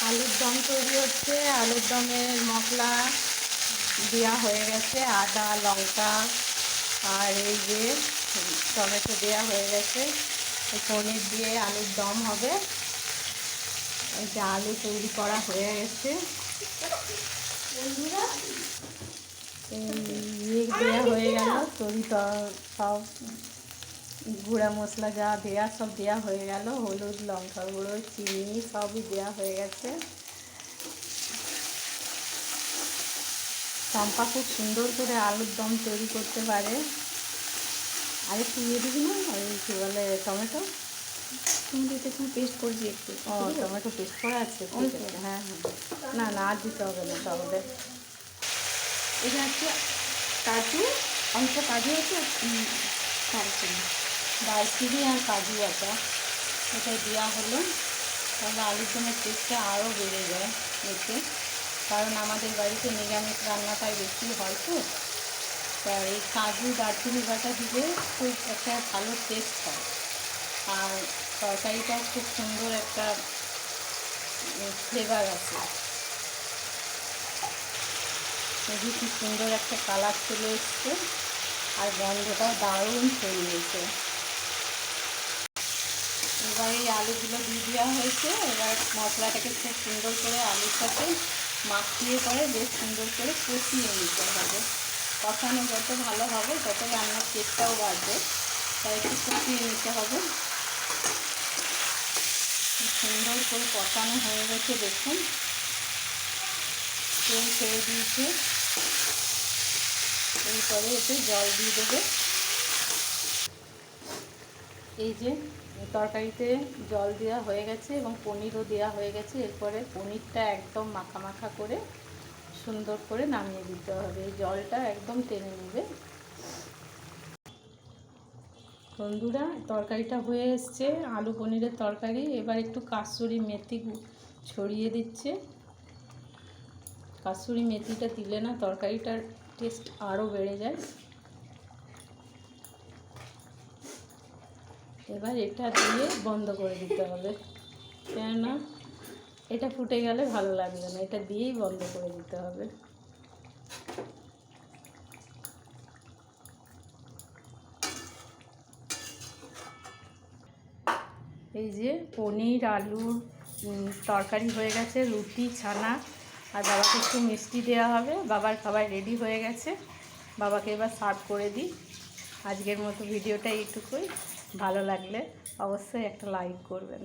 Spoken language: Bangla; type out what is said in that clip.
আলুর দম তৈরি হচ্ছে। আলুর দমের মশলা দেওয়া হয়ে গেছে, আদা লঙ্কা আর এই যে টমেটো দেওয়া হয়ে গেছে। পনির দিয়ে আলুর দম হবে। এই যে আলু তৈরি করা হয়ে গেছে, দেওয়া হয়ে গেল তৈরি। সব গুঁড়া মশলা যা দেওয়া সব দেওয়া হয়ে গেল, হলুদ লঙ্কা গুঁড়ো চিনি সবই দেওয়া হয়ে গেছে। চম্পা খুব সুন্দর করে আলুর দম তৈরি করতে পারে। আরেকটু দিয়ে দিবি না, ওই কী বলে টমেটো পেস্ট করছি একটু। ও টমেটো পেস্ট করা আছে, ঠিক আছে। হ্যাঁ হ্যাঁ, না না আর দিতে হবে না তাহলে। এটা হচ্ছে কাজু, অল্প কাজু আছে, দারচিনি দারচিনি আর কাজু বাটা এটাই দেওয়া হলো। তাহলে আলুর দমের টেস্টটা আরও বেড়ে যায় এতে, কারণ আমাদের বাড়িতে নিরামিষ রান্নাটাই বেশি হয় তো। তা এই কাজু দারচিনি বাটা দিলে খুব একটা ভালো টেস্ট হয়, আর তরকারিটাও খুব সুন্দর একটা ফ্লেভার আছে। খুবই খুব সুন্দর একটা কালার চলে এসছে, আর গন্ধটাও দারুণ ছড়িয়েছে। এবার এই আলুগুলো দিয়ে দেওয়া হয়েছে। এবার মশলাটাকে খুব সুন্দর করে আলুর সাথে মাখিয়ে পরে বেশ সুন্দর করে কষিয়ে নিতে হবে। কষানো যত ভালো হবে তত রান্নার টেস্টটাও বাড়বে, তাই একটু কষিয়ে নিতে হবে। সুন্দর করে কষানো হয়ে গেছে, দেখুন তেল ছেড়ে দিয়েছে। এরপরে এতে জল দিয়ে দেবে। এই যে তরকারিতে জল দেওয়া হয়ে গেছে এবং পনিরও দেওয়া হয়ে গেছে। এরপরে পনিরটা একদম মাখা মাখা করে সুন্দর করে নামিয়ে দিতে হবে, এই জলটা একদম টেনে নেবে। বন্ধুরা, তরকারিটা হয়ে এসছে, আলু পনিরের তরকারি। এবার একটু কাসুরি মেথি ছড়িয়ে দিচ্ছে। কাসুরি মেথিটা দিলে না তরকারিটার টেস্ট আরও বেড়ে যায়। এবার এটা দিয়ে বন্ধ করে দিতে হবে, কেননা এটা ফুটে গেলে ভালো লাগবে না, এটা দিয়েই বন্ধ করে দিতে হবে। এই যে পনির আলুর তরকারি হয়ে গেছে, রুটি ছানা আর বাবাকে একটু মিষ্টি দেওয়া হবে। বাবার খাবার রেডি হয়ে গেছে, বাবাকে এবার সার্ভ করে দিই। আজকের মতো ভিডিওটা এইটুকুই। ভালো লাগলে অবশ্যই একটা লাইক করবেন।